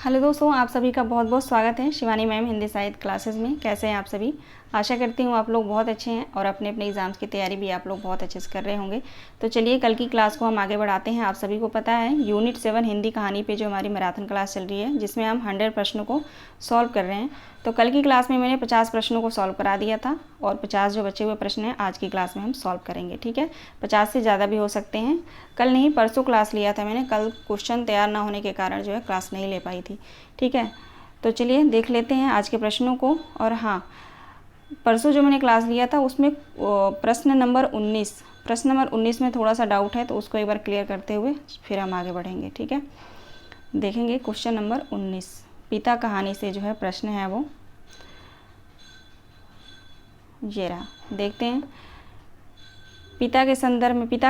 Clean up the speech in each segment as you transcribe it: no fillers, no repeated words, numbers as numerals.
Hello दोस्तों, आप सभी का बहुत बहुत स्वागत है शिवानी मैम हिंदी साहित्य क्लासेस में। कैसे हैं आप सभी? आशा करती हूँ आप लोग बहुत अच्छे हैं और अपने अपने एग्ज़ाम्स की तैयारी भी आप लोग बहुत अच्छे से कर रहे होंगे। तो चलिए कल की क्लास को हम आगे बढ़ाते हैं। आप सभी को पता है यूनिट 7 हिंदी कहानी पे जो हमारी मैराथन क्लास चल रही है, जिसमें हम 100 प्रश्नों को सॉल्व कर रहे हैं। तो कल की क्लास में मैंने 50 प्रश्नों को सॉल्व करा दिया था और 50 जो बचे हुए प्रश्न हैं आज की क्लास में हम सॉल्व करेंगे। ठीक है, 50 से ज़्यादा भी हो सकते हैं। कल नहीं, परसों क्लास लिया था मैंने, कल क्वेश्चन तैयार ना होने के कारण जो है क्लास नहीं ले पाई थी। ठीक है, तो चलिए देख लेते हैं आज के प्रश्नों को। और हाँ, परसों जो मैंने क्लास लिया था उसमें प्रश्न नंबर 19 में थोड़ा सा डाउट है, तो उसको एक बार क्लियर करते हुए फिर हम आगे बढ़ेंगे। ठीक है, देखेंगे क्वेश्चन नंबर 19 पिता कहानी से जो है प्रश्न है वो ये रहा। देखते हैं। पिता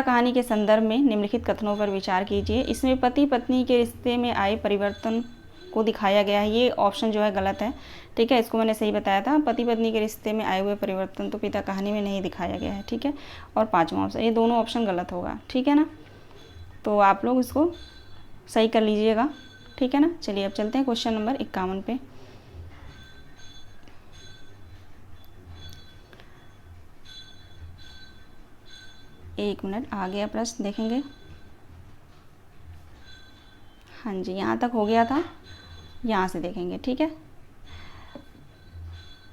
कहानी के संदर्भ में निम्नलिखित कथनों पर विचार कीजिए। इसमें पति पत्नी के रिश्ते में आए परिवर्तन को दिखाया गया है। ये ऑप्शन जो है गलत है। ठीक है, इसको मैंने सही बताया था। पति पत्नी के रिश्ते में आए हुए परिवर्तन तो पिता कहानी में नहीं दिखाया गया है। ठीक है, और पाँचवा ऑप्शन, ये दोनों ऑप्शन गलत होगा। ठीक है ना, तो आप लोग इसको सही कर लीजिएगा। ठीक है ना, चलिए अब चलते हैं क्वेश्चन नंबर 51 पे। एक मिनट, आ गया प्रश्न, देखेंगे। हाँ जी, यहाँ तक हो गया था, यहाँ से देखेंगे। ठीक है,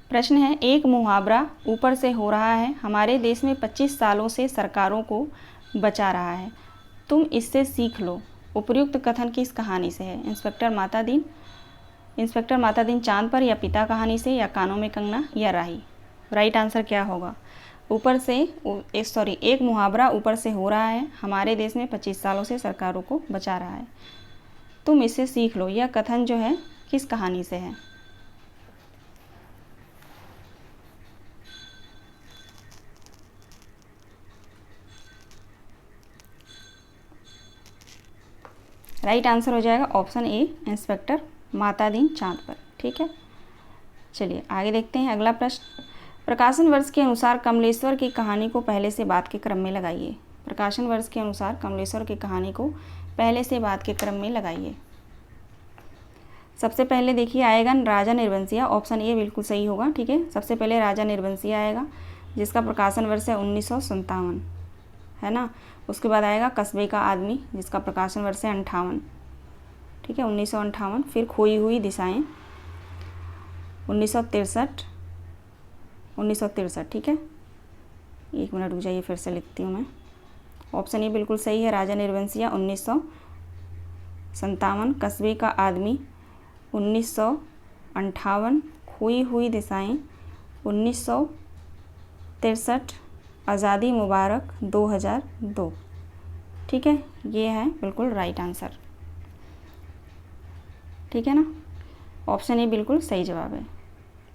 प्रश्न है, एक मुहावरा ऊपर से हो रहा है, हमारे देश में 25 सालों से सरकारों को बचा रहा है, तुम इससे सीख लो। उपर्युक्त कथन किस कहानी से है? इंस्पेक्टर माता दीन चांद पर, या पिता कहानी से, या कानों में कंगना, या राही। राइट आंसर क्या होगा? एक मुहावरा ऊपर से हो रहा है, हमारे देश में 25 सालों से सरकारों को बचा रहा है, तुम इससे सीख लो। यह कथन जो है किस कहानी से है? राइट आंसर हो जाएगा ऑप्शन ए, इंस्पेक्टर माता दीन चांद पर। ठीक है, चलिए आगे देखते हैं। अगला प्रश्न, प्रकाशन वर्ष के अनुसार कमलेश्वर की कहानी को पहले से बाद के क्रम में लगाइए। प्रकाशन वर्ष के अनुसार कमलेश्वर की कहानी को पहले से बाद के क्रम में लगाइए। सबसे पहले देखिए आएगा राजा निर्वंशिया, ऑप्शन ए बिल्कुल सही होगा। ठीक है, सबसे पहले राजा निर्वंशिया आएगा, जिसका प्रकाशन वर्ष है 1957, है ना। उसके बाद आएगा कस्बे का आदमी, जिसका प्रकाशन वर्ष है 58। ठीक है, 1958। फिर खोई हुई दिशाएं 1963। ठीक है, एक मिनट रुक जाइए, फिर से लिखती हूँ मैं। ऑप्शन ए बिल्कुल सही है, राजा निर्वंशिया 1957, कस्बे का आदमी 1958, खोई हुई दिशाएं 1963, आज़ादी मुबारक 2002। ठीक है, ये है बिल्कुल राइट आंसर। ठीक है ना, ऑप्शन ए बिल्कुल सही जवाब है।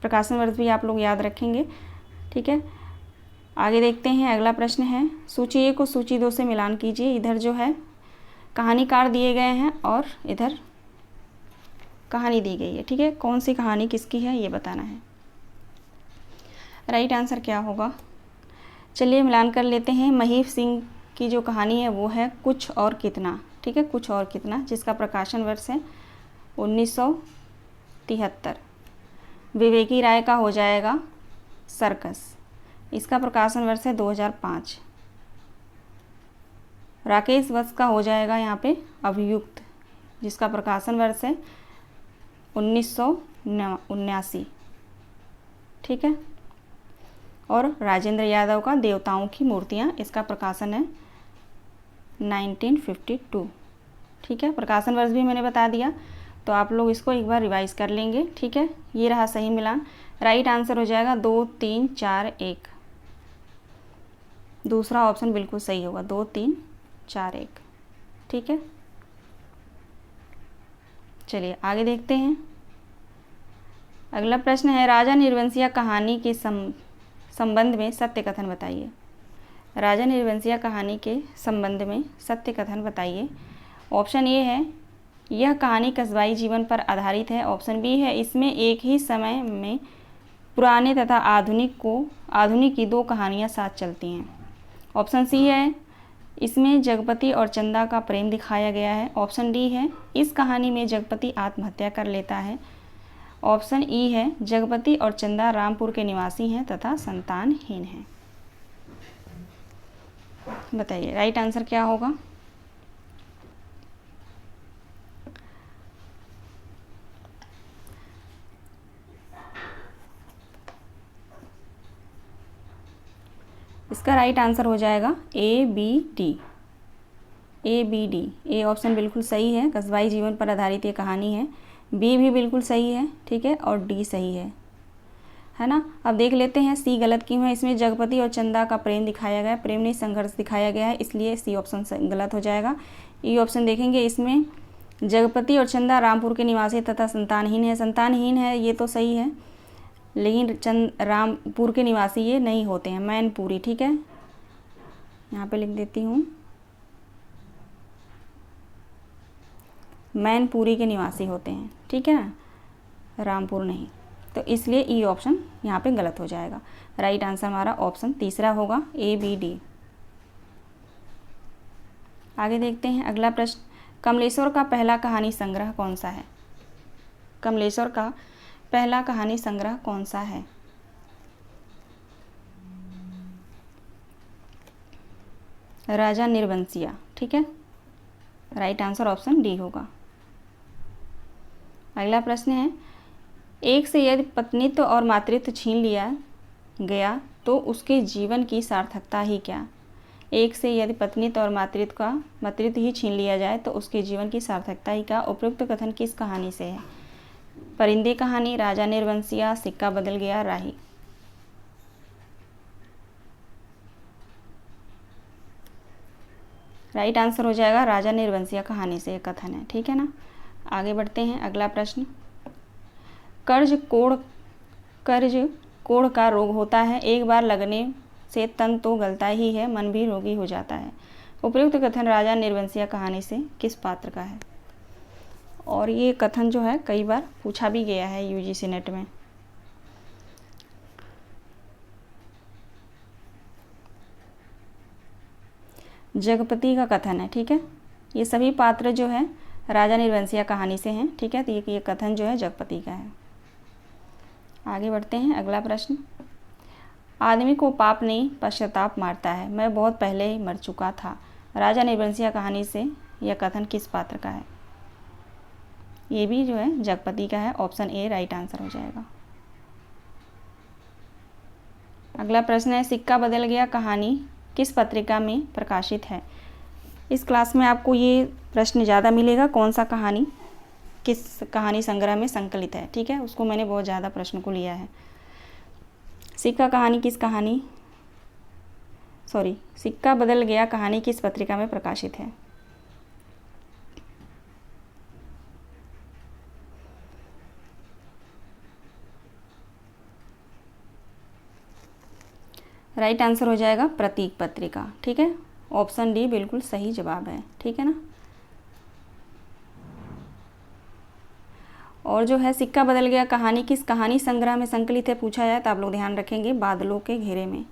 प्रकाशन वर्ष भी आप लोग याद रखेंगे। ठीक है, आगे देखते हैं। अगला प्रश्न है, सूची ए को सूची 2 से मिलान कीजिए। इधर जो है कहानीकार दिए गए हैं और इधर कहानी दी गई है। ठीक है, कौन सी कहानी किसकी है ये बताना है। राइट आंसर क्या होगा? चलिए मिलान कर लेते हैं। महीप सिंह की जो कहानी है वो है कुछ और कितना। ठीक है, कुछ और कितना, जिसका प्रकाशन वर्ष है 1973। विवेकी राय का हो जाएगा सर्कस, इसका प्रकाशन वर्ष है 2005। राकेश वत्स का हो जाएगा यहाँ पे अभियुक्त, जिसका प्रकाशन वर्ष है 1979। ठीक है, और राजेंद्र यादव का देवताओं की मूर्तियाँ, इसका प्रकाशन है 1952। ठीक है, प्रकाशन वर्ष भी मैंने बता दिया, तो आप लोग इसको एक बार रिवाइज कर लेंगे। ठीक है, ये रहा सही मिलान। राइट आंसर हो जाएगा 2, 3, 4, 1। दूसरा ऑप्शन बिल्कुल सही होगा, 2, 3, 4, 1। ठीक है, चलिए आगे देखते हैं। अगला प्रश्न है, राजा निर्वंशिया कहानी के संबंध में सत्य कथन बताइए। राजा निर्वंशिया कहानी के संबंध में सत्य कथन बताइए। ऑप्शन ए है, यह कहानी कस्बाई जीवन पर आधारित है। ऑप्शन बी है, इसमें एक ही समय में पुराने तथा आधुनिक की 2 कहानियाँ साथ चलती हैं। ऑप्शन सी है, इसमें जगपति और चंदा का प्रेम दिखाया गया है। ऑप्शन डी है, इस कहानी में जगपति आत्महत्या कर लेता है। ऑप्शन ई है, जगपति और चंदा रामपुर के निवासी हैं तथा संतानहीन हैं। बताइए राइट आंसर क्या होगा। इसका राइट आंसर हो जाएगा A B D. A B D, A option बिल्कुल सही है, कस्बाई जीवन पर आधारित ये कहानी है। बी भी बिल्कुल सही है, ठीक है, और डी सही है ना। अब देख लेते हैं सी गलत क्यों है। इसमें जगपति और चंदा का प्रेम दिखाया गया है, प्रेम नहीं संघर्ष दिखाया गया है, इसलिए सी ऑप्शन गलत हो जाएगा। ई ऑप्शन देखेंगे, इसमें जगपति और चंदा रामपुर के निवासी तथा संतानहीन है। संतानहीन है ये तो सही है, लेकिन रामपुर के निवासी ये नहीं होते हैं, मैनपुरी, ठीक है, यहाँ पे लिख देती हूँ, मैनपुरी के निवासी होते हैं, ठीक है ना, रामपुर नहीं। तो इसलिए ई ऑप्शन यहाँ पे गलत हो जाएगा। राइट आंसर हमारा ऑप्शन तीसरा होगा, ए बी डी। आगे देखते हैं अगला प्रश्न, कमलेश्वर का पहला कहानी संग्रह कौन सा है। कमलेश्वर का पहला कहानी संग्रह कौन सा है। राजा निर्वंशिया, ठीक है, राइट आंसर ऑप्शन डी होगा। अगला प्रश्न है, एक से यदि पत्नीत्व और मातृत्व छीन लिया गया तो उसके जीवन की सार्थकता ही क्या। एक से यदि पत्नीत्व और मातृत्व ही छीन लिया जाए तो उसके जीवन की सार्थकता ही क्या। उपयुक्त कथन किस कहानी से है। परिंदे कहानी, राजा निर्वंशिया, सिक्का बदल गया, राही। राइट आंसर हो जाएगा राजा निर्वंशिया कहानी से एक कथन है, ठीक है ना। आगे बढ़ते हैं अगला प्रश्न, कर्ज कोढ़ का रोग होता है, एक बार लगने से तन तो गलता ही है, मन भी रोगी हो जाता है। उपयुक्त कथन राजा निर्वंशिया कहानी से किस पात्र का है। और ये कथन जो है कई बार पूछा भी गया है यूजीसी नेट में। जगपति का कथन है, ठीक है, ये सभी पात्र जो है राजा निर्वंशिया कहानी से हैं, ठीक है, तो ये कथन जो है जगपति का है। आगे बढ़ते हैं अगला प्रश्न, आदमी को पाप नहीं पश्चाताप मारता है, मैं बहुत पहले ही मर चुका था। राजा निर्वंशिया कहानी से यह कथन किस पात्र का है। ये भी जो है जगपति का है, ऑप्शन ए राइट आंसर हो जाएगा। अगला प्रश्न है, सिक्का बदल गया कहानी किस पत्रिका में प्रकाशित है। इस क्लास में आपको ये प्रश्न ज़्यादा मिलेगा, कौन सा कहानी किस कहानी संग्रह में संकलित है, ठीक है, उसको मैंने बहुत ज़्यादा प्रश्न को लिया है। सिक्का बदल गया कहानी किस पत्रिका में प्रकाशित है। राइट आंसर हो जाएगा प्रतीक पत्रिका, ठीक है, ऑप्शन डी बिल्कुल सही जवाब है, ठीक है ना। और जो है सिक्का बदल गया कहानी किस कहानी संग्रह में संकलित है पूछा जाए तो आप लोग ध्यान रखेंगे बादलों के घेरे में।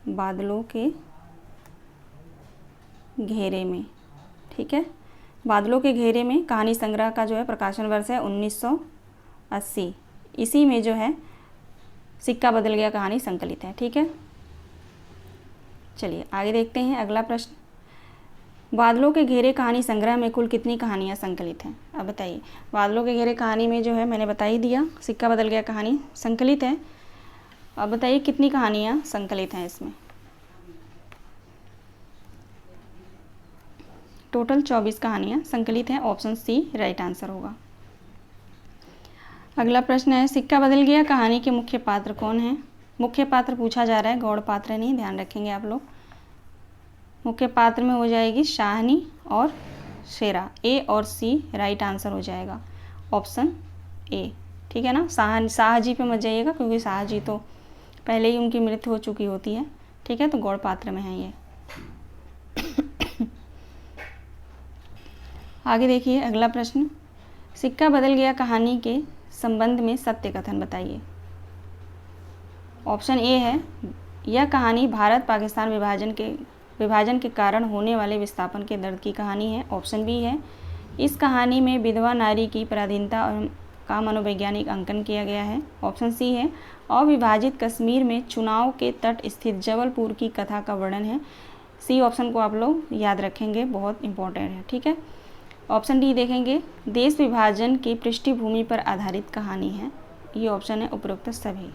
बादलों के घेरे में, ठीक है, बादलों के घेरे में कहानी संग्रह का जो है प्रकाशन वर्ष है 1980। इसी में जो है सिक्का बदल गया कहानी संकलित है, ठीक है। चलिए आगे देखते हैं अगला प्रश्न, बादलों के घेरे कहानी संग्रह में कुल कितनी कहानियाँ संकलित हैं। अब बताइए, बादलों के घेरे कहानी में जो है मैंने बता ही दिया, सिक्का बदल गया कहानी संकलित है। अब बताइए कितनी कहानियाँ संकलित हैं इसमें। टोटल 24 कहानियाँ संकलित हैं, ऑप्शन सी राइट आंसर होगा। अगला प्रश्न है, सिक्का बदल गया कहानी के मुख्य पात्र कौन हैं। मुख्य पात्र पूछा जा रहा है, गौड़ पात्र नहीं, ध्यान रखेंगे आप लोग। मुख्य पात्र में हो जाएगी शाहनी और शेरा, ए और सी राइट आंसर हो जाएगा, ऑप्शन ए, ठीक है ना। शाह जी पे मत जाइएगा क्योंकि शाह जी तो पहले ही उनकी मृत्यु हो चुकी होती है, ठीक है, तो गौड़ पात्र में है ये। आगे देखिए अगला प्रश्न, सिक्का बदल गया कहानी के संबंध में सत्य कथन बताइए। ऑप्शन ए है, यह कहानी भारत पाकिस्तान विभाजन के विभाजन के कारण होने वाले विस्थापन के दर्द की कहानी है। ऑप्शन बी है, इस कहानी में विधवा नारी की पराधीनता का मनोवैज्ञानिक अंकन किया गया है। ऑप्शन सी है, अविभाजित कश्मीर में चुनाव के तट स्थित जबलपुर की कथा का वर्णन है। सी ऑप्शन को आप लोग याद रखेंगे, बहुत इंपॉर्टेंट है। ठीक है। ऑप्शन डी देखेंगे, देश विभाजन की पृष्ठभूमि पर आधारित कहानी है। ये ऑप्शन है उपरोक्त सभी।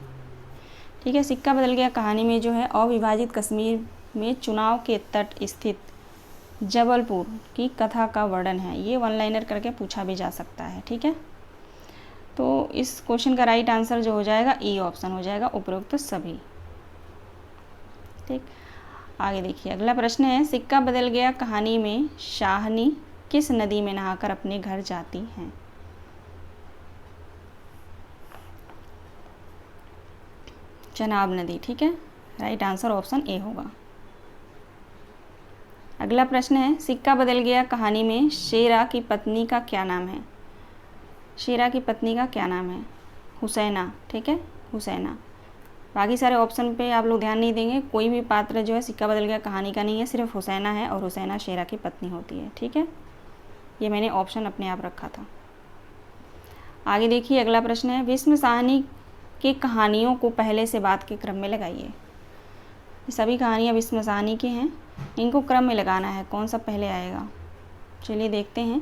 ठीक है। सिक्का बदल गया कहानी में जो है अविभाजित कश्मीर में चुनाव के तट स्थित जबलपुर की कथा का वर्णन है। ये वन लाइनर करके पूछा भी जा सकता है। ठीक है। तो इस क्वेश्चन का राइट आंसर जो हो जाएगा ई ऑप्शन हो जाएगा, उपरोक्त सभी। ठीक। आगे देखिए, अगला प्रश्न है, सिक्का बदल गया कहानी में शाहनी किस नदी में नहाकर अपने घर जाती हैं? चनाब नदी। ठीक है। राइट आंसर ऑप्शन ए होगा। अगला प्रश्न है, सिक्का बदल गया कहानी में शेरा की पत्नी का क्या नाम है? शेरा की पत्नी का क्या नाम है? हुसैना। ठीक है, हुसैना। बाकी सारे ऑप्शन पे आप लोग ध्यान नहीं देंगे। कोई भी पात्र जो है सिक्का बदल गया कहानी का नहीं है, सिर्फ हुसैना है और हुसैना शेरा की पत्नी होती है। ठीक है। ये मैंने ऑप्शन अपने आप रखा था। आगे देखिए, अगला प्रश्न है, भीष्म साहनी की कहानियों को पहले से बाद के क्रम में लगाइए। सभी कहानियाँ भीष्म साहनी की हैं, इनको क्रम में लगाना है, कौन सा पहले आएगा। चलिए देखते हैं।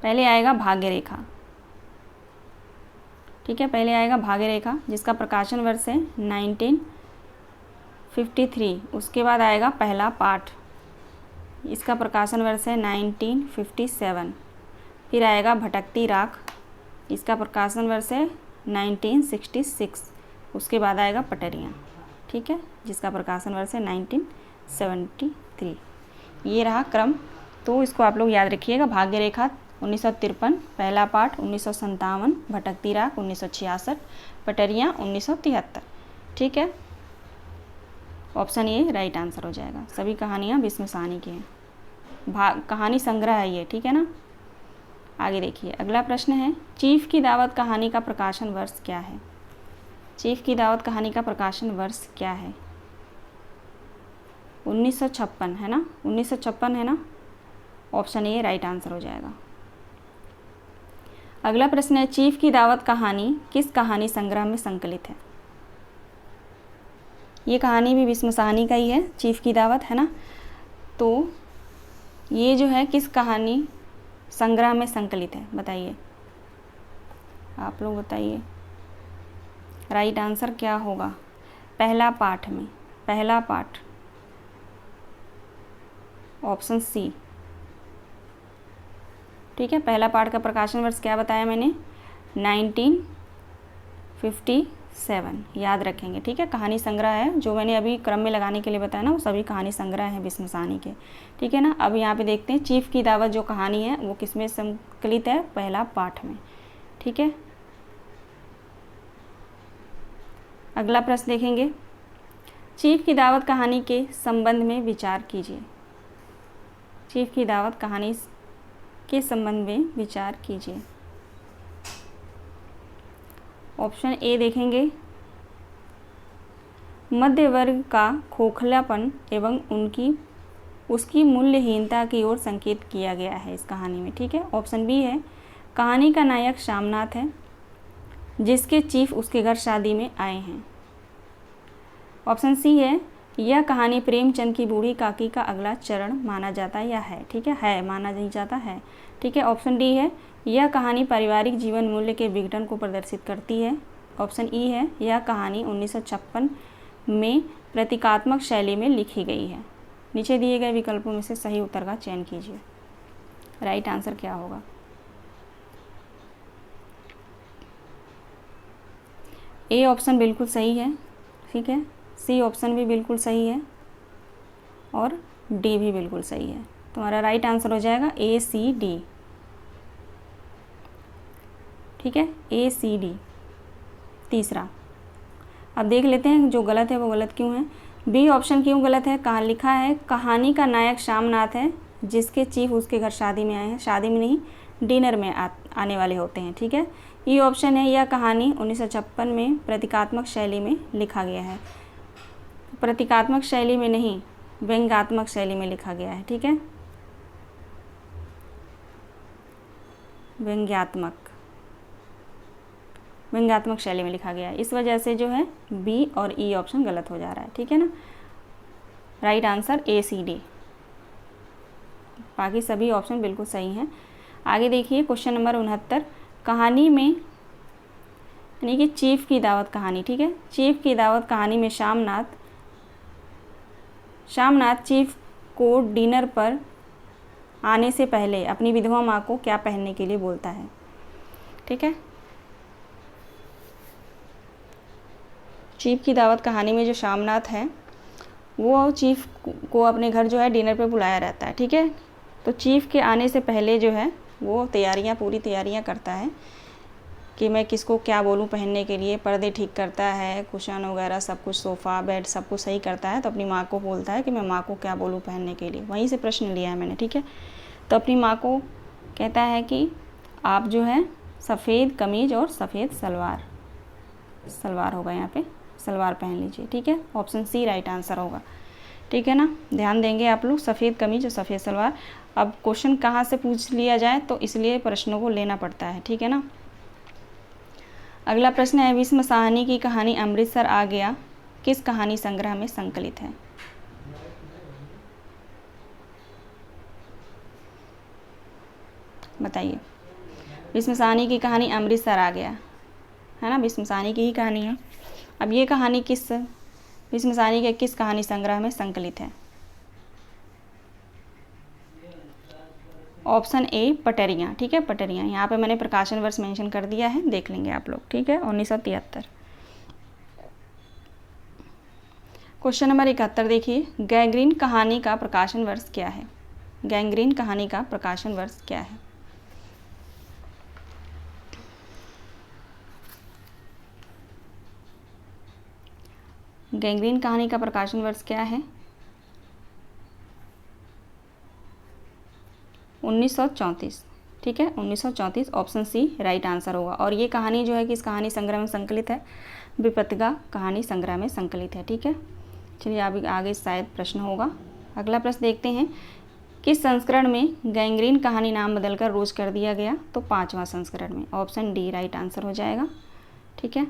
पहले आएगा भाग्य रेखा। ठीक है, पहले आएगा भाग्य रेखा जिसका प्रकाशन वर्ष है 1953। उसके बाद आएगा पहला पाठ, इसका प्रकाशन वर्ष है 1957। फिर आएगा भटकती राख, इसका प्रकाशन वर्ष है 1966। उसके बाद आएगा पटरियाँ। ठीक है, जिसका प्रकाशन वर्ष है 1973। ये रहा क्रम, तो इसको आप लोग याद रखिएगा। भाग्य रेखा 1953, पहला पाठ 1957, भटकती राख 1966, पटरियाँ 1973। ठीक है, ऑप्शन ए राइट आंसर हो जाएगा। सभी कहानियाँ भीष्म साहनी की हैं, कहानी संग्रह है ये। ठीक है ना। आगे देखिए, अगला प्रश्न है, चीफ की दावत कहानी का प्रकाशन वर्ष क्या है? चीफ की दावत कहानी का प्रकाशन वर्ष क्या है? 1956 है ना, 1956 है ना। ऑप्शन ए राइट आंसर हो जाएगा। अगला प्रश्न है, चीफ की दावत कहानी किस कहानी संग्रह में संकलित है? ये कहानी भी भीष्म साहनी का ही है, चीफ की दावत है ना। तो ये जो है किस कहानी संग्रह में संकलित है, बताइए आप लोग, बताइए राइट आंसर क्या होगा। पहला पाठ में, पहला पाठ, ऑप्शन सी। ठीक है, पहला पाठ का प्रकाशन वर्ष क्या बताया मैंने? 1957, याद रखेंगे। ठीक है, कहानी संग्रह है, जो मैंने अभी क्रम में लगाने के लिए बताया ना, वो सभी कहानी संग्रह हैं भीष्म साहनी के। ठीक है ना। अब यहाँ पे देखते हैं चीफ की दावत जो कहानी है वो किसमें संकलित है? पहला पाठ में। ठीक है, अगला प्रश्न देखेंगे, चीफ की दावत कहानी के संबंध में विचार कीजिए। चीफ की दावत कहानी के संबंध में विचार कीजिए। ऑप्शन ए देखेंगे, मध्य वर्ग का खोखलापन एवं उसकी मूल्यहीनता की ओर संकेत किया गया है इस कहानी में। ठीक है। ऑप्शन बी है, कहानी का नायक शामनाथ है जिसके चीफ उसके घर शादी में आए हैं। ऑप्शन सी है, यह कहानी प्रेमचंद की बूढ़ी काकी का अगला चरण माना जाता या है। ठीक है, माना नहीं जाता है। ठीक है। ऑप्शन डी है, यह कहानी पारिवारिक जीवन मूल्य के विघटन को प्रदर्शित करती है। ऑप्शन ई है, यह कहानी 1956 में प्रतीकात्मक शैली में लिखी गई है। नीचे दिए गए विकल्पों में से सही उत्तर का चयन कीजिए। राइट आंसर क्या होगा? ए ऑप्शन बिल्कुल सही है। ठीक है, सी ऑप्शन भी बिल्कुल सही है और डी भी बिल्कुल सही है। तुम्हारा राइट आंसर हो जाएगा ए सी डी। ठीक है, ए सी डी तीसरा। अब देख लेते हैं जो गलत है वो गलत क्यों है। बी ऑप्शन क्यों गलत है? कहाँ लिखा है, कहानी का नायक शामनाथ है जिसके चीफ उसके घर शादी में आए हैं। शादी में नहीं, डिनर में आने वाले होते हैं। ठीक है, ई ऑप्शन है, यह कहानी 1956 में प्रतीकात्मक शैली में लिखा गया है। प्रतीकात्मक शैली में नहीं, व्यंग्यात्मक शैली में लिखा गया है। ठीक है, व्यंग्यात्मक शैली में लिखा गया है। इस वजह से जो है बी और ई ऑप्शन गलत हो जा रहा है। ठीक है ना, right answer A C D, बाकी सभी ऑप्शन बिल्कुल सही हैं। आगे देखिए क्वेश्चन नंबर 69, कहानी में यानी कि चीफ की दावत कहानी। ठीक है, चीफ की दावत कहानी में शामनाथ चीफ को डिनर पर आने से पहले अपनी विधवा माँ को क्या पहनने के लिए बोलता है। ठीक है, चीफ की दावत कहानी में जो शामनाथ है वो चीफ को अपने घर जो है डिनर पे बुलाया रहता है। ठीक है, तो चीफ के आने से पहले जो है वो पूरी तैयारियां करता है कि मैं किसको क्या बोलूं पहनने के लिए। पर्दे ठीक करता है, कुशन वगैरह सब कुछ, सोफ़ा बेड सब कुछ सही करता है। तो अपनी माँ को बोलता है कि मैं माँ को क्या बोलूं पहनने के लिए। वहीं से प्रश्न लिया है मैंने। ठीक है, तो अपनी माँ को कहता है कि आप जो है सफ़ेद कमीज़ और सफ़ेद सलवार होगा, यहाँ पे सलवार पहन लीजिए। ठीक है, ऑप्शन सी राइट आंसर होगा। ठीक है ना, ध्यान देंगे आप लोग, सफ़ेद कमीज और सफ़ेद सलवार। अब क्वेश्चन कहाँ से पूछ लिया जाए तो इसलिए प्रश्नों को लेना पड़ता है। ठीक है ना, अगला प्रश्न है, भीष्म साहनी की कहानी अमृतसर आ गया किस कहानी संग्रह में संकलित है। बताइए, भीष्म साहनी की कहानी अमृतसर आ गया है ना, भीष्म साहनी की ही कहानी है। अब ये कहानी भीष्म साहनी के किस कहानी संग्रह में संकलित है। ऑप्शन ए पटरियाँ। ठीक है, पटरियाँ, यहाँ पे मैंने प्रकाशन वर्ष मेंशन कर दिया है, देख लेंगे आप लोग। ठीक है, 1973। क्वेश्चन नंबर 71 देखिए, गैंग्रीन कहानी का प्रकाशन वर्ष क्या है। गैंग्रीन कहानी का प्रकाशन वर्ष क्या है। गैंग्रीन कहानी का प्रकाशन वर्ष क्या है। 1934। ठीक है, 1934 ऑप्शन सी राइट आंसर होगा। और ये कहानी जो है किस कहानी संग्रह में संकलित है। विपत्तिका कहानी संग्रह में संकलित है। ठीक है, चलिए अभी आगे शायद प्रश्न होगा। अगला प्रश्न देखते हैं, किस संस्करण में गैंग्रीन कहानी नाम बदलकर रोज कर दिया गया। तो 5वां संस्करण में, ऑप्शन डी राइट आंसर हो जाएगा। ठीक है,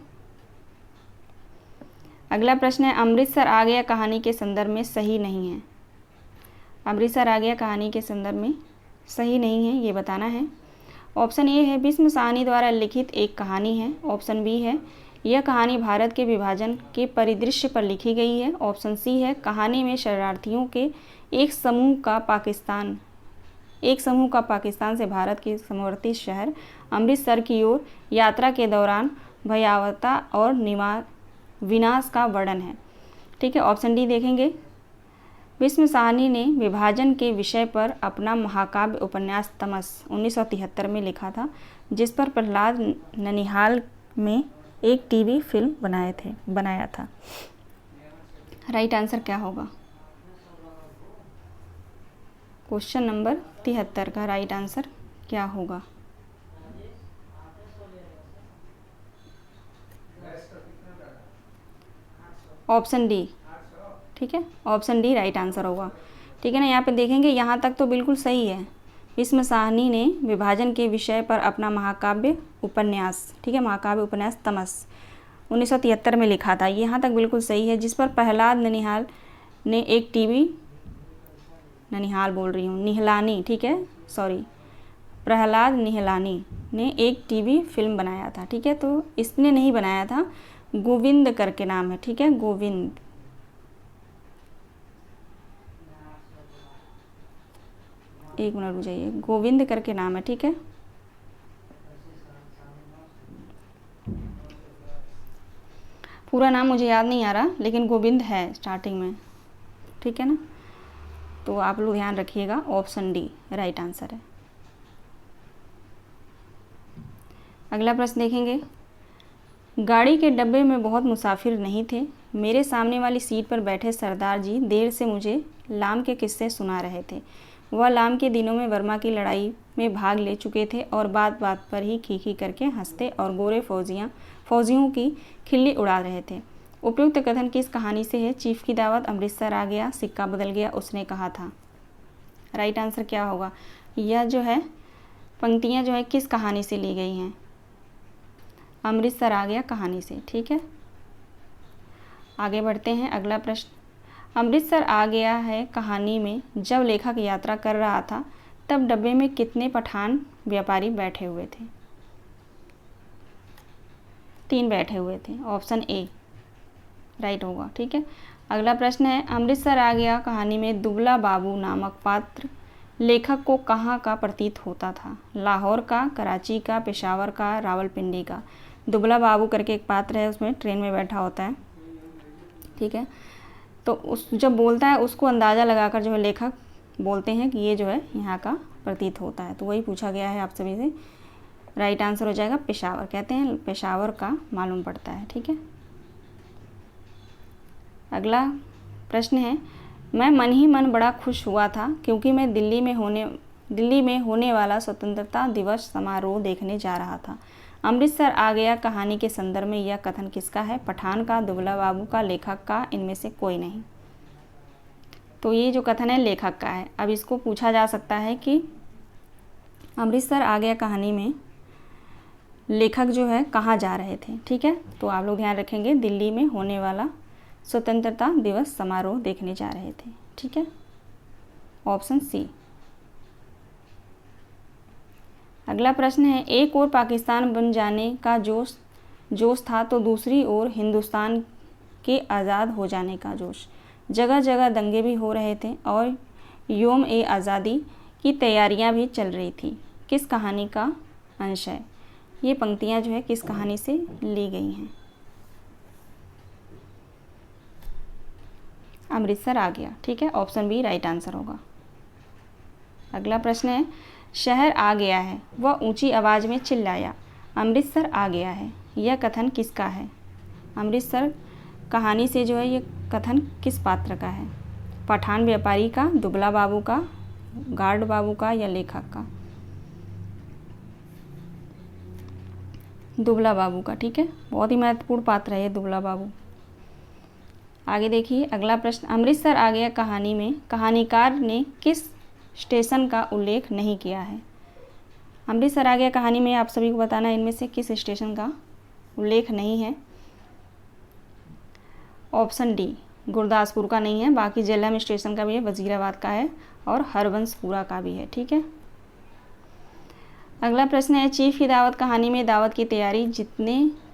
अगला प्रश्न है, अमृतसर आ गया कहानी के संदर्भ में सही नहीं है। अमृतसर आ गया कहानी के संदर्भ में सही नहीं है, ये बताना है। ऑप्शन ए है, भीष्म साहनी द्वारा लिखित एक कहानी है। ऑप्शन बी है, यह कहानी भारत के विभाजन के परिदृश्य पर लिखी गई है। ऑप्शन सी है, कहानी में शरणार्थियों के एक समूह का पाकिस्तान से भारत के समवर्ती शहर अमृतसर की ओर यात्रा के दौरान भयावहता और विनाश का वर्णन है। ठीक है, ऑप्शन डी देखेंगे, भीष्म साहनी ने विभाजन के विषय पर अपना महाकाव्य उपन्यास तमस 1973 में लिखा था, जिस पर प्रहलाद ननिहाल में एक टीवी फिल्म बनाया था। राइट आंसर क्या होगा। क्वेश्चन नंबर 73 का राइट आंसर क्या होगा। Option D. ठीक है, ऑप्शन डी राइट आंसर होगा। ठीक है ना, यहाँ पे देखेंगे, यहाँ तक तो बिल्कुल सही है। भीष्म साहनी ने विभाजन के विषय पर अपना महाकाव्य उपन्यास, ठीक है, महाकाव्य उपन्यास तमस 1973 में लिखा था, यहाँ तक बिल्कुल सही है। जिस पर प्रहलाद ननिहाल ने एक टीवी निहलानी, ठीक है, सॉरी, प्रहलाद निहलानी ने एक टीवी फिल्म बनाया था। ठीक है, तो इसने नहीं बनाया था, गोविंद करके नाम है। ठीक है, गोविंद, एक मिनट रुक जाइए, गोविंद करके नाम है। ठीक है, पूरा नाम मुझे याद नहीं आ रहा, लेकिन गोविंद है स्टार्टिंग में। ठीक है ना, तो आप लोग ध्यान रखिएगा, ऑप्शन डी राइट आंसर है। अगला प्रश्न देखेंगे, गाड़ी के डब्बे में बहुत मुसाफिर नहीं थे। मेरे सामने वाली सीट पर बैठे सरदार जी देर से मुझे लाम के किस्से सुना रहे थे। वह लाम के दिनों में बर्मा की लड़ाई में भाग ले चुके थे और बात बात पर ही खीखी करके हंसते और गोरे फौजियों की खिल्ली उड़ा रहे थे। उपयुक्त कथन किस कहानी से है? चीफ की दावत, अमृतसर आ गया, सिक्का बदल गया, उसने कहा था। राइट आंसर क्या होगा? यह जो है पंक्तियाँ जो है किस कहानी से ली गई हैं? अमृतसर आ गया कहानी से। ठीक है, आगे बढ़ते हैं। अगला प्रश्न, अमृतसर आ गया है कहानी में जब लेखक यात्रा कर रहा था तब डब्बे में कितने पठान व्यापारी बैठे हुए थे? 3 बैठे हुए थे। ऑप्शन ए राइट होगा। ठीक है, अगला प्रश्न है, अमृतसर आ गया कहानी में दुबला बाबू नामक पात्र लेखक को कहाँ का प्रतीत होता था? लाहौर का, कराची का, पेशावर का, रावलपिंडी का। दुबला बाबू करके एक पात्र है, उसमें ट्रेन में बैठा होता है। ठीक है, तो उस जब बोलता है उसको अंदाज़ा लगाकर जो है लेखक बोलते हैं कि ये जो है यहाँ का प्रतीत होता है, तो वही पूछा गया है आप सभी से। राइट आंसर हो जाएगा पेशावर। कहते हैं पेशावर का मालूम पड़ता है। ठीक है, अगला प्रश्न है, मैं मन ही मन बड़ा खुश हुआ था क्योंकि मैं दिल्ली में होने वाला स्वतंत्रता दिवस समारोह देखने जा रहा था। अमृतसर आ गया कहानी के संदर्भ में यह कथन किसका है? पठान का, दुबला बाबू का, लेखक का, इनमें से कोई नहीं। तो ये जो कथन है लेखक का है। अब इसको पूछा जा सकता है कि अमृतसर आ गया कहानी में लेखक जो है कहाँ जा रहे थे? ठीक है, तो आप लोग ध्यान रखेंगे दिल्ली में होने वाला स्वतंत्रता दिवस समारोह देखने जा रहे थे। ठीक है, ऑप्शन सी। अगला प्रश्न है, एक ओर पाकिस्तान बन जाने का जोश था तो दूसरी ओर हिंदुस्तान के आज़ाद हो जाने का जोश। जगह जगह दंगे भी हो रहे थे और योम ए आज़ादी की तैयारियां भी चल रही थी। किस कहानी का अंश है? ये पंक्तियां जो है किस कहानी से ली गई हैं? अमृतसर आ गया। ठीक है, ऑप्शन बी राइट आंसर होगा। अगला प्रश्न है, शहर आ गया है, वह ऊंची आवाज़ में चिल्लाया, अमृतसर आ गया है, यह कथन किसका है? अमृतसर कहानी से जो है ये कथन किस पात्र का है? पठान व्यापारी का, दुबला बाबू का, गार्ड बाबू का या लेखक का? दुबला बाबू का। ठीक है, बहुत ही महत्वपूर्ण पात्र है ये दुबला बाबू। आगे देखिए अगला प्रश्न, अमृतसर आ गया कहानी में कहानीकार ने किस स्टेशन का उल्लेख नहीं किया है? अमृतसर आ गया कहानी में आप सभी को बताना है इनमें से किस स्टेशन का उल्लेख नहीं है। ऑप्शन डी गुरदासपुर का नहीं है, बाकी झेलम स्टेशन का भी है, वजीराबाद का है और हरबंसपुरा का भी है। ठीक है, अगला प्रश्न है, चीफ की दावत कहानी में दावत की तैयारी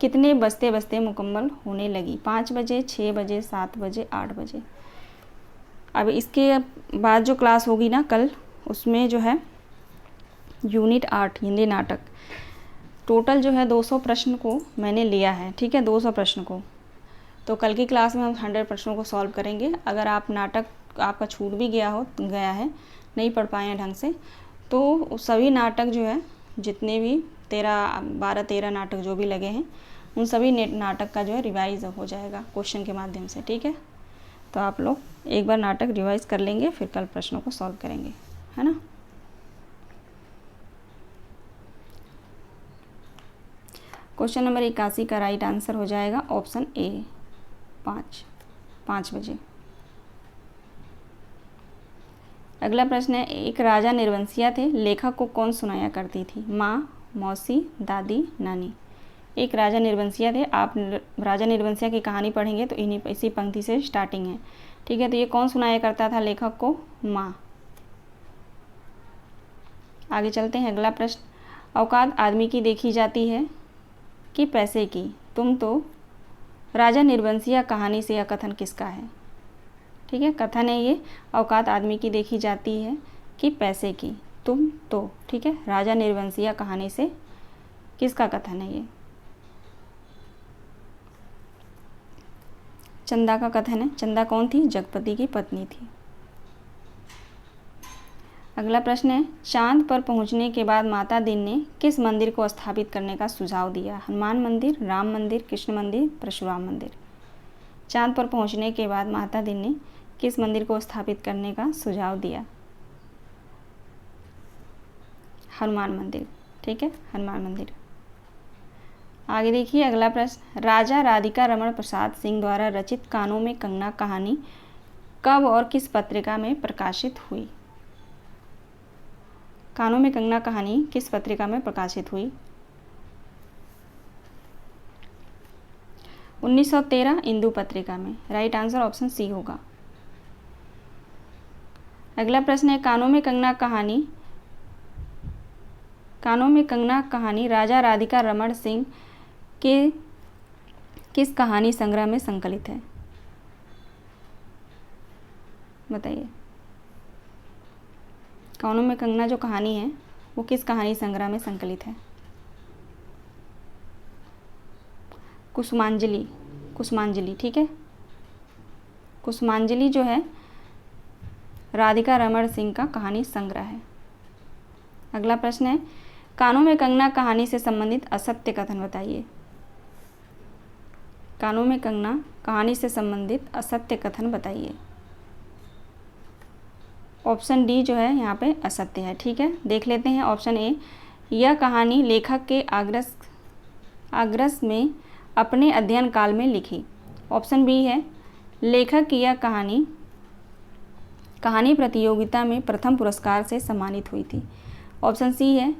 कितने बजते बजते मुकम्मल होने लगी? 5 बजे, 6 बजे, 7 बजे, 8 बजे। अब इसके बाद जो क्लास होगी ना कल, उसमें जो है यूनिट 8 हिंदी नाटक, टोटल जो है 200 प्रश्न को मैंने लिया है। ठीक है, 200 प्रश्न को, तो कल की क्लास में हम 100 प्रश्नों को सॉल्व करेंगे। अगर आप नाटक आपका छूट भी गया है, नहीं पढ़ पाए हैं ढंग से, तो सभी नाटक जो है जितने भी 12-13 नाटक जो भी लगे हैं उन सभी नाटक का जो है रिवाइज हो जाएगा क्वेश्चन के माध्यम से। ठीक है, तो आप लोग एक बार नाटक रिवाइज कर लेंगे, फिर कल प्रश्नों को सॉल्व करेंगे, है ना। क्वेश्चन नंबर 81 का राइट आंसर हो जाएगा ऑप्शन ए 5 बजे। अगला प्रश्न है, एक राजा निर्वंशिया थे, लेखक को कौन सुनाया करती थी? माँ, मौसी, दादी, नानी। एक राजा निर्वंशिया थे, आप राजा निर्वंशिया की कहानी पढ़ेंगे तो इसी पंक्ति से स्टार्टिंग है। ठीक है, तो ये कौन सुनाया करता था लेखक को? माँ। आगे चलते हैं, अगला प्रश्न, औकात आदमी की देखी जाती है कि पैसे की? तुम तो राजा निर्वंशिया कहानी से यह कथन किसका है? ठीक है, कथन है ये, औकात आदमी की देखी जाती है कि पैसे की? तुम तो। ठीक है, राजा निर्वंशिया कहानी से किसका कथन है ये? चंदा का कथन है। चंदा कौन थी? जगपति की पत्नी थी। अगला प्रश्न है, चांद पर पहुंचने के बाद माता दीन ने किस मंदिर को स्थापित करने का सुझाव दिया? हनुमान मंदिर, राम मंदिर, कृष्ण मंदिर, परशुराम मंदिर। चांद पर पहुंचने के बाद माता दीन ने किस मंदिर को स्थापित करने का सुझाव दिया? हनुमान मंदिर, ठीक है, हनुमान मंदिर। आगे देखिए अगला प्रश्न, राजा राधिका रमण प्रसाद सिंह द्वारा रचित कानों में कंगना कहानी कब और किस पत्रिका में प्रकाशित हुई? कानों में कंगना कहानी किस पत्रिका में प्रकाशित हुई? 1913 इंदु पत्रिका में। राइट आंसर ऑप्शन सी होगा। अगला प्रश्न है, कानों में कंगना कहानी राजा राधिका रमण सिंह के किस कहानी संग्रह में संकलित है? बताइए। कानों में कंगना जो कहानी है वो किस कहानी संग्रह में संकलित है? कुसुमांजलि, ठीक है। कुसुमांजलि जो है राधिका रमण सिंह का कहानी संग्रह है। अगला प्रश्न है, कानों में कंगना कहानी से संबंधित असत्य कथन बताइए। कानों में कंगना कहानी से संबंधित असत्य कथन बताइए। ऑप्शन डी जो है यहाँ पे असत्य है, ठीक है। देख लेते हैं ऑप्शन ए, यह कहानी लेखक के आग्रह में अपने अध्ययन काल में लिखी। ऑप्शन बी है, लेखक की यह कहानी प्रतियोगिता में प्रथम पुरस्कार से सम्मानित हुई थी। ऑप्शन सी है,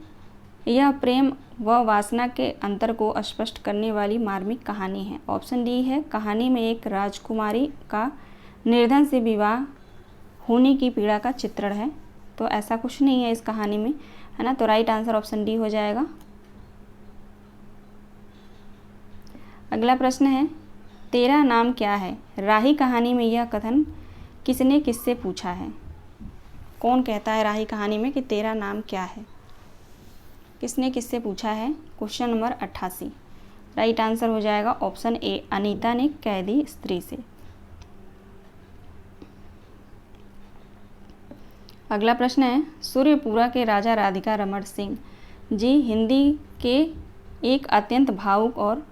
यह प्रेम व वासना के अंतर को स्पष्ट करने वाली मार्मिक कहानी है। ऑप्शन डी है, कहानी में एक राजकुमारी का निर्धन से विवाह होने की पीड़ा का चित्रण है। तो ऐसा कुछ नहीं है इस कहानी में, है ना। तो राइट आंसर ऑप्शन डी हो जाएगा। अगला प्रश्न है, तेरा नाम क्या है? राही कहानी में यह कथन किसने किससे पूछा है? कौन कहता है राही कहानी में कि तेरा नाम क्या है? किसने किससे पूछा है? Question number 88। राइट आंसर हो जाएगा ऑप्शन ए, अनीता ने कैदी स्त्री से। अगला प्रश्न है, सूर्यपुरा के राजा राधिका रमण सिंह जी हिंदी के एक अत्यंत भावुक और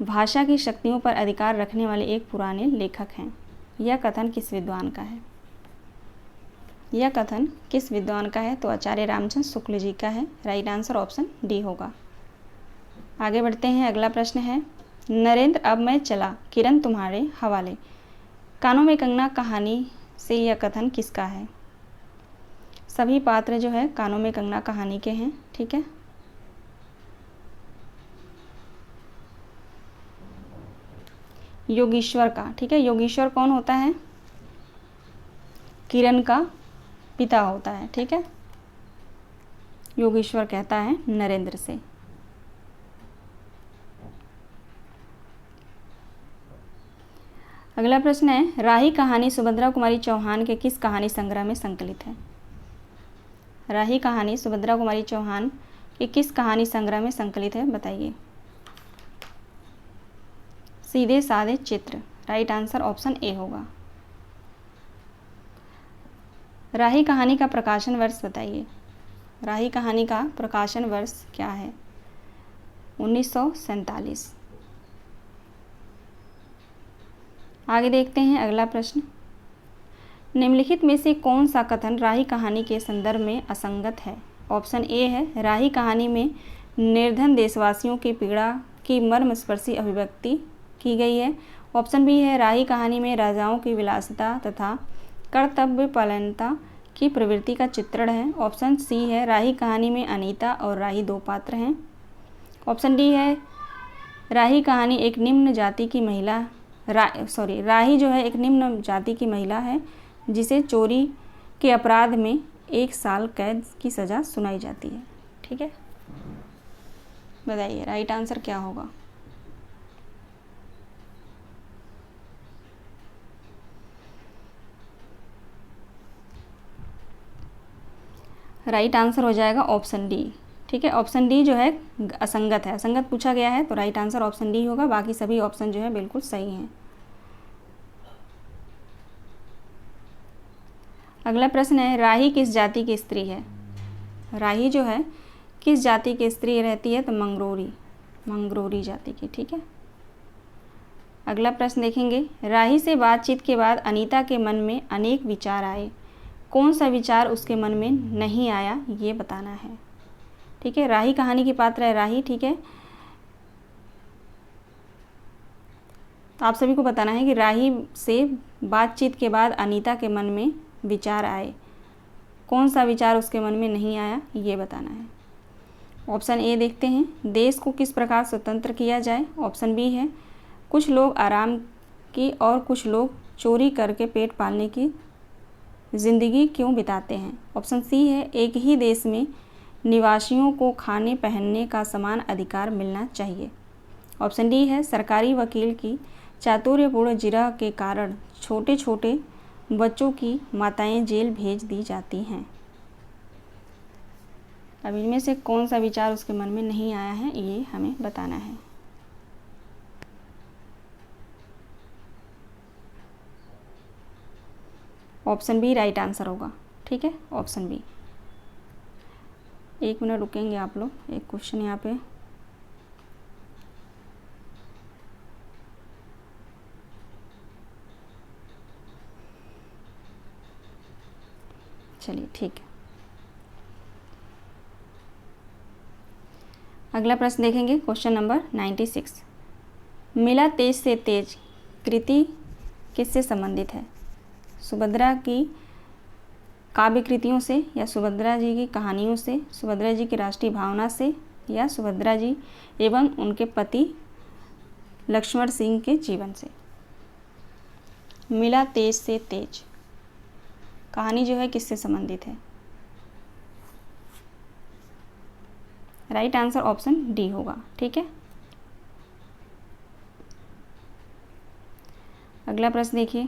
भाषा की शक्तियों पर अधिकार रखने वाले एक पुराने लेखक हैं। यह कथन किस विद्वान का है? यह कथन किस विद्वान का है? तो आचार्य रामचंद्र शुक्ल जी का है। राइट आंसर ऑप्शन डी होगा। आगे बढ़ते हैं। अगला प्रश्न है, नरेंद्र अब मैं चला, किरण तुम्हारे हवाले। कानों में कंगना कहानी से यह कथन किसका है? सभी पात्र जो है कानों में कंगना कहानी के हैं, ठीक है। योगीश्वर का, ठीक है। योगीश्वर कौन होता है? किरण का पिता होता है, ठीक है। योगीश्वर कहता है नरेंद्र से। अगला प्रश्न है, राही कहानी सुभद्रा कुमारी चौहान के किस कहानी संग्रह में संकलित है? राही कहानी सुभद्रा कुमारी चौहान के किस कहानी संग्रह में संकलित है? बताइए। सीधे साधे चित्र। राइट आंसर ऑप्शन ए होगा। राही कहानी का प्रकाशन वर्ष बताइए। राही कहानी का प्रकाशन वर्ष क्या है? 1947। आगे देखते हैं अगला प्रश्न, निम्नलिखित में से कौन सा कथन राही कहानी के संदर्भ में असंगत है? ऑप्शन ए है, राही कहानी में निर्धन देशवासियों की पीड़ा की मर्मस्पर्शी अभिव्यक्ति की गई है। ऑप्शन बी है, राही कहानी में राजाओं की विलासिता तथा कर्तव्यपरायणता की प्रवृत्ति का चित्रण है। ऑप्शन सी है, राही कहानी में अनीता और राही दो पात्र हैं। ऑप्शन डी है, राही कहानी एक निम्न जाति की महिला राही जो है एक निम्न जाति की महिला है जिसे चोरी के अपराध में 1 साल कैद की सज़ा सुनाई जाती है, ठीक है। बताइए राइट आंसर क्या होगा? राइट आंसर हो जाएगा ऑप्शन डी, ठीक है। ऑप्शन डी जो है असंगत है, असंगत पूछा गया है तो राइट आंसर ऑप्शन डी होगा। बाकी सभी ऑप्शन जो है बिल्कुल सही हैं। अगला प्रश्न है, राही किस जाति की स्त्री है? राही जो है किस जाति की स्त्री रहती है? तो मंगरोरी जाति की, ठीक है। अगला प्रश्न देखेंगे, राही से बातचीत के बाद अनीता के मन में अनेक विचार आए, कौन सा विचार उसके मन में नहीं आया ये बताना है। ठीक है। राही कहानी की पात्र है राही, ठीक है। तो आप सभी को बताना है कि राही से बातचीत के बाद अनीता के मन में विचार आए, कौन सा विचार उसके मन में नहीं आया ये बताना है। ऑप्शन ए देखते हैं, देश को किस प्रकार स्वतंत्र किया जाए। ऑप्शन बी है, कुछ लोग आराम की और कुछ लोग चोरी करके पेट पालने की ज़िंदगी क्यों बिताते हैं। ऑप्शन सी है, एक ही देश में निवासियों को खाने पहनने का समान अधिकार मिलना चाहिए। ऑप्शन डी है, सरकारी वकील की चातुर्यपूर्ण जिरह के कारण छोटे छोटे बच्चों की माताएं जेल भेज दी जाती हैं। अब इनमें से कौन सा विचार उसके मन में नहीं आया है ये हमें बताना है। ऑप्शन बी राइट आंसर होगा, ठीक है। Option B. 1 मिनट रुकेंगे आप लोग, एक क्वेश्चन यहाँ पे। चलिए ठीक है, अगला प्रश्न देखेंगे। क्वेश्चन नंबर 96, मिला तेज से तेज कृति किससे संबंधित है। सुभद्रा की काव्य कृतियों से, या सुभद्रा जी की कहानियों से, सुभद्रा जी की राष्ट्रीय भावना से, या सुभद्रा जी एवं उनके पति लक्ष्मण सिंह के जीवन से। मिला तेज से तेज कहानी जो है किससे संबंधित है। राइट आंसर ऑप्शन डी होगा, ठीक है। अगला प्रश्न देखिए,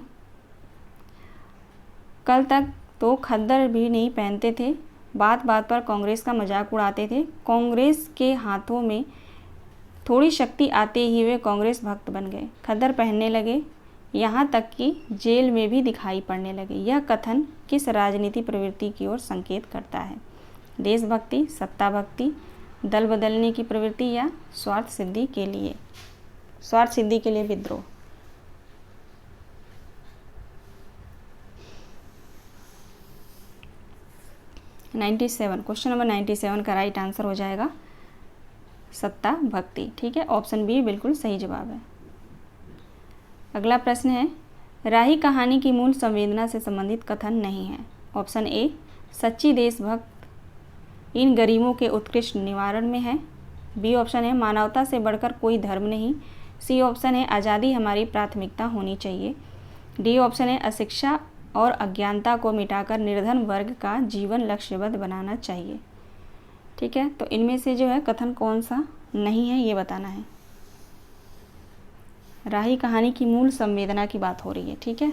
कल तक तो खद्दर भी नहीं पहनते थे, बात बात पर कांग्रेस का मजाक उड़ाते थे, कांग्रेस के हाथों में थोड़ी शक्ति आते ही वे कांग्रेस भक्त बन गए, खद्दर पहनने लगे, यहाँ तक कि जेल में भी दिखाई पड़ने लगे। यह कथन किस राजनीति प्रवृत्ति की ओर संकेत करता है। देशभक्ति, सत्ता भक्ति, दल बदलने की प्रवृत्ति, या स्वार्थ सिद्धि के लिए विद्रोह। क्वेश्चन नंबर 97 का राइट आंसर हो जाएगा सत्ता भक्ति, ठीक है। ऑप्शन बी बिल्कुल सही जवाब है। अगला प्रश्न है, राही कहानी की मूल संवेदना से संबंधित कथन नहीं है। ऑप्शन ए, सच्ची देशभक्त इन गरीबों के उत्कृष्ट निवारण में है। बी ऑप्शन है, मानवता से बढ़कर कोई धर्म नहीं। सी ऑप्शन है, आज़ादी हमारी प्राथमिकता होनी चाहिए। डी ऑप्शन है, अशिक्षा और अज्ञानता को मिटाकर निर्धन वर्ग का जीवन लक्ष्यबद्ध बनाना चाहिए, ठीक है। तो इनमें से जो है कथन कौन सा नहीं है ये बताना है। राही कहानी की मूल संवेदना की बात हो रही है, ठीक है।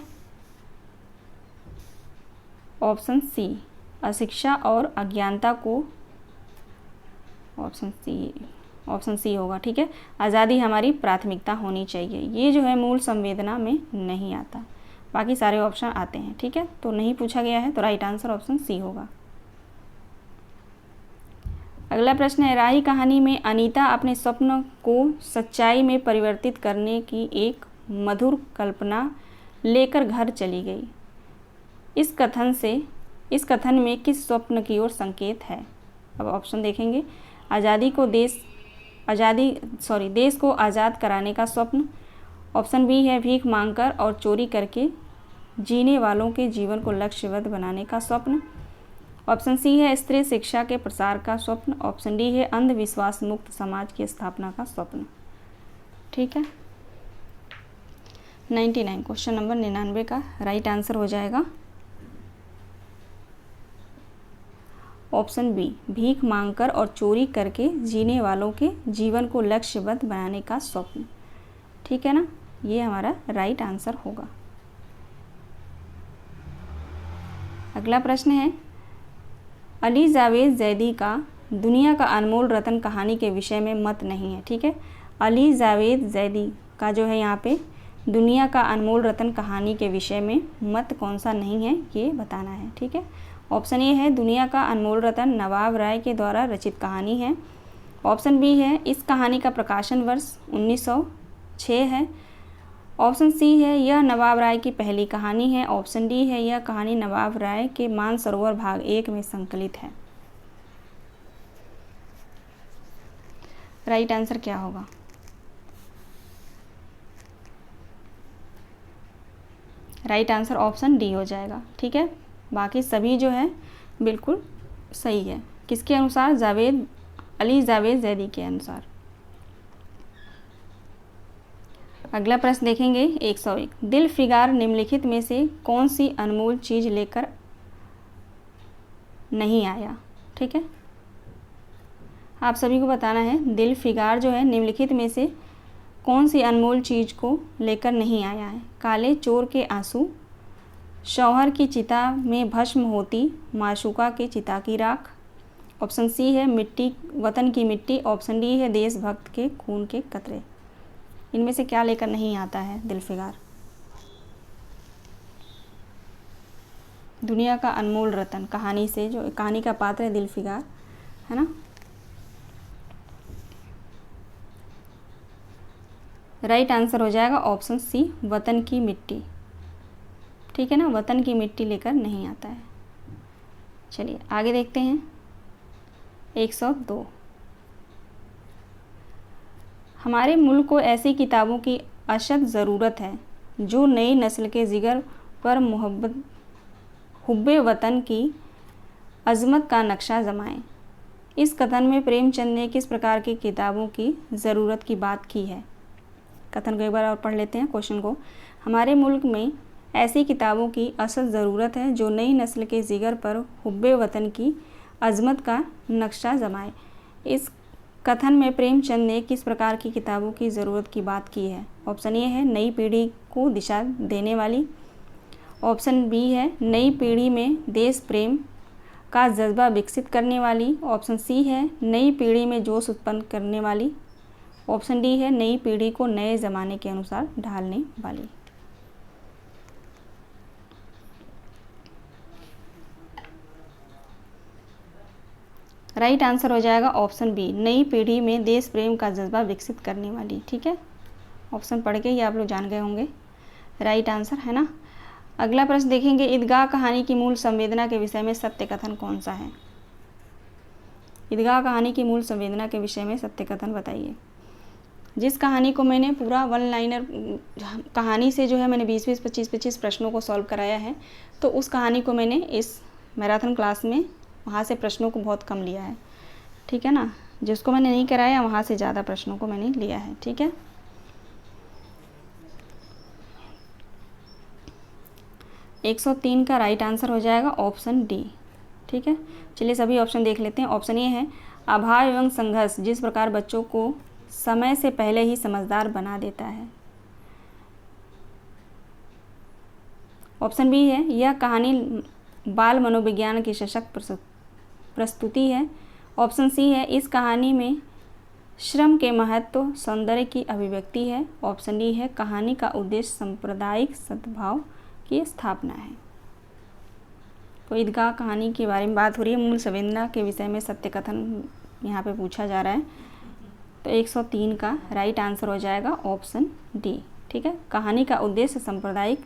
ऑप्शन सी, अशिक्षा और अज्ञानता को, ऑप्शन सी होगा, ठीक है। आज़ादी हमारी प्राथमिकता होनी चाहिए, ये जो है मूल संवेदना में नहीं आता, बाकी सारे ऑप्शन आते हैं, ठीक है। तो नहीं पूछा गया है, तो राइट आंसर ऑप्शन सी होगा। अगला प्रश्न है, राही कहानी में अनीता अपने स्वप्न को सच्चाई में परिवर्तित करने की एक मधुर कल्पना लेकर घर चली गई। इस कथन में किस स्वप्न की ओर संकेत है। अब ऑप्शन देखेंगे, देश को आज़ाद कराने का स्वप्न। ऑप्शन बी है, भीख मांगकर और चोरी करके जीने वालों के जीवन को लक्ष्यबद्ध बनाने का स्वप्न। ऑप्शन सी है, स्त्री शिक्षा के प्रसार का स्वप्न। ऑप्शन डी है, अंधविश्वास मुक्त समाज की स्थापना का स्वप्न, ठीक है। 99 क्वेश्चन नंबर 99 का राइट आंसर हो जाएगा ऑप्शन बी, भीख मांगकर और चोरी करके जीने वालों के जीवन को लक्ष्यबद्ध बनाने का स्वप्न, ठीक है ना। ये हमारा राइट आंसर होगा। अगला प्रश्न है, अली जावेद जैदी का दुनिया का अनमोल रत्न कहानी के विषय में मत नहीं है, ठीक है। अली जावेद जैदी का जो है यहाँ पे दुनिया का अनमोल रत्न कहानी के विषय में मत कौन सा नहीं है ये बताना है, ठीक है। ऑप्शन ए है, दुनिया का अनमोल रत्न नवाब राय के द्वारा रचित कहानी है। ऑप्शन बी है, इस कहानी का प्रकाशन वर्ष 1906 है। ऑप्शन सी है, यह नवाब राय की पहली कहानी है। ऑप्शन डी है, यह कहानी नवाब राय के मानसरोवर भाग 1 में संकलित है। राइट आंसर क्या होगा? राइट आंसर ऑप्शन डी हो जाएगा। ठीक है, बाकी सभी जो है बिल्कुल सही है। किसके अनुसार? जावेद अली जावेद जैदी के अनुसार। अगला प्रश्न देखेंगे 101। दिल फिगार निम्नलिखित में से कौन सी अनमोल चीज़ लेकर नहीं आया? ठीक है, आप सभी को बताना है दिल फिगार जो है निम्नलिखित में से कौन सी अनमोल चीज़ को लेकर नहीं आया है? काले चोर के आंसू, शौहर की चिता में भस्म होती माशूका के चिता की राख, ऑप्शन सी है मिट्टी, वतन की मिट्टी, ऑप्शन डी है देशभक्त के खून के कतरे। इनमें से क्या लेकर नहीं आता है दिल फिगार? दुनिया का अनमोल रतन, कहानी से जो कहानी का पात्र है दिल फिगार, है ना। राइट आंसर हो जाएगा ऑप्शन सी वतन की मिट्टी। ठीक है ना, वतन की मिट्टी लेकर नहीं आता है। चलिए आगे देखते हैं 102। हमारे मुल्क को ऐसी किताबों की अशद ज़रूरत है जो नई नस्ल के जिगर पर मोहब्बत हुब्बे वतन की अज़मत का नक्शा जमाएं। इस कथन में प्रेमचंद ने किस प्रकार की किताबों की ज़रूरत की बात की है? कथन को एक बार और पढ़ लेते हैं क्वेश्चन को। हमारे मुल्क में ऐसी किताबों की अशद ज़रूरत है जो नई नस्ल के जिगर पर हुब्बे वतन की अज़मत का नक्शा जमाए। इस कथन में प्रेमचंद ने किस प्रकार की किताबों की ज़रूरत की बात की है? ऑप्शन ए है नई पीढ़ी को दिशा देने वाली, ऑप्शन बी है नई पीढ़ी में देश प्रेम का जज्बा विकसित करने वाली, ऑप्शन सी है नई पीढ़ी में जोश उत्पन्न करने वाली, ऑप्शन डी है नई पीढ़ी को नए ज़माने के अनुसार ढालने वाली। राइट आंसर हो जाएगा ऑप्शन बी नई पीढ़ी में देश प्रेम का जज्बा विकसित करने वाली। ठीक है, ऑप्शन पढ़ के ही आप लोग जान गए होंगे राइट आंसर, है ना। अगला प्रश्न देखेंगे ईदगाह कहानी की मूल संवेदना के विषय में सत्य कथन कौन सा है? ईदगाह कहानी की मूल संवेदना के विषय में सत्य कथन बताइए। जिस कहानी को मैंने पूरा वन लाइनर कहानी से जो है मैंने 20-20, 25-25 प्रश्नों को सॉल्व कराया है, तो उस कहानी को मैंने इस मैराथन क्लास में वहाँ से प्रश्नों को बहुत कम लिया है। ठीक है ना, जिसको मैंने नहीं कराया वहाँ से ज़्यादा प्रश्नों को मैंने लिया है। ठीक है, 103 का राइट आंसर हो जाएगा ऑप्शन डी। ठीक है, चलिए सभी ऑप्शन देख लेते हैं। ऑप्शन ए है अभाव एवं संघर्ष जिस प्रकार बच्चों को समय से पहले ही समझदार बना देता है। ऑप्शन बी है यह कहानी बाल मनोविज्ञान की सशक्त प्रस्तुति है। ऑप्शन सी है इस कहानी में श्रम के महत्व सौंदर्य की अभिव्यक्ति है। ऑप्शन डी है कहानी का उद्देश्य सांप्रदायिक सद्भाव की स्थापना है। तो ईदगाह कहानी के बारे में बात हो रही है, मूल संवेदना के विषय में सत्य कथन यहाँ पे पूछा जा रहा है। तो 103 का राइट आंसर हो जाएगा ऑप्शन डी। ठीक है, कहानी का उद्देश्य सांप्रदायिक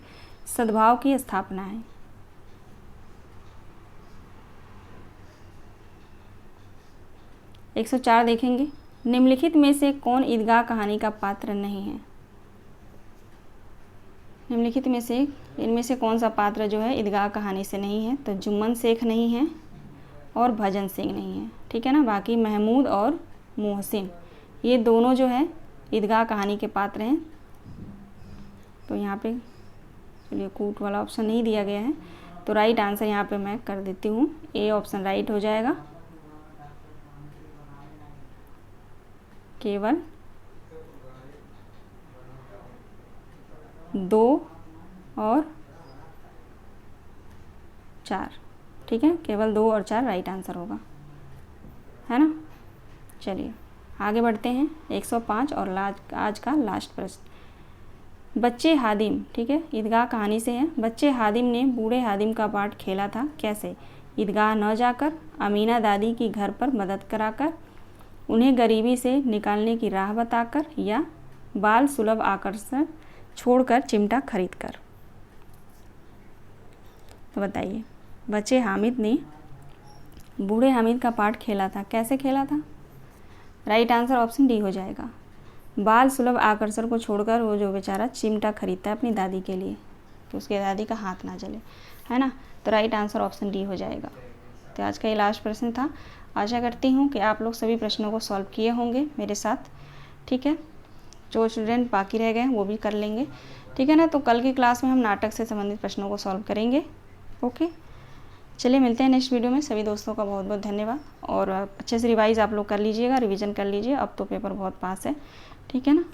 सद्भाव की स्थापना है। एक 104 देखेंगे निम्नलिखित में से कौन ईदगाह कहानी का पात्र नहीं है? निम्नलिखित में से इनमें से कौन सा पात्र जो है ईदगाह कहानी से नहीं है? तो जुम्मन शेख नहीं है और भजन सिंह नहीं है। ठीक है ना, बाकी महमूद और मोहसिन ये दोनों जो है ईदगाह कहानी के पात्र हैं। तो यहाँ पे चलिए कूट वाला ऑप्शन नहीं दिया गया है, तो राइट आंसर यहाँ पे मैं कर देती हूँ, ए ऑप्शन राइट हो जाएगा। केवल 2 और 4। ठीक है, केवल 2 और 4 राइट आंसर होगा, है ना। चलिए आगे बढ़ते हैं 105 और आज का लास्ट प्रश्न। बच्चे हादिम, ठीक है, ईदगाह कहानी से है। बच्चे हादिम ने बूढ़े हादिम का पार्ट खेला था कैसे? ईदगाह न जाकर, अमीना दादी की घर पर मदद कराकर, उन्हें गरीबी से निकालने की राह बताकर, या बाल सुलभ आकर्षण छोड़कर चिमटा खरीद कर। तो बताइए, बच्चे हामिद ने बूढ़े हामिद का पार्ट खेला था, कैसे खेला था? राइट आंसर ऑप्शन डी हो जाएगा। बाल सुलभ आकर्षण को छोड़कर वो जो बेचारा चिमटा खरीदता है अपनी दादी के लिए कि उसके दादी का हाथ ना जले, है ना। तो राइट आंसर ऑप्शन डी हो जाएगा। तो आज का ये लास्ट प्रश्न था। आशा करती हूँ कि आप लोग सभी प्रश्नों को सॉल्व किए होंगे मेरे साथ, ठीक है। जो स्टूडेंट बाकी रह गए हैं वो भी कर लेंगे, ठीक है ना। तो कल की क्लास में हम नाटक से संबंधित प्रश्नों को सॉल्व करेंगे। ओके, चलिए मिलते हैं नेक्स्ट वीडियो में। सभी दोस्तों का बहुत बहुत धन्यवाद और अच्छे से रिवाइज आप लोग कर लीजिएगा, रिवीजन कर लीजिए। अब तो पेपर बहुत पास है, ठीक है ना।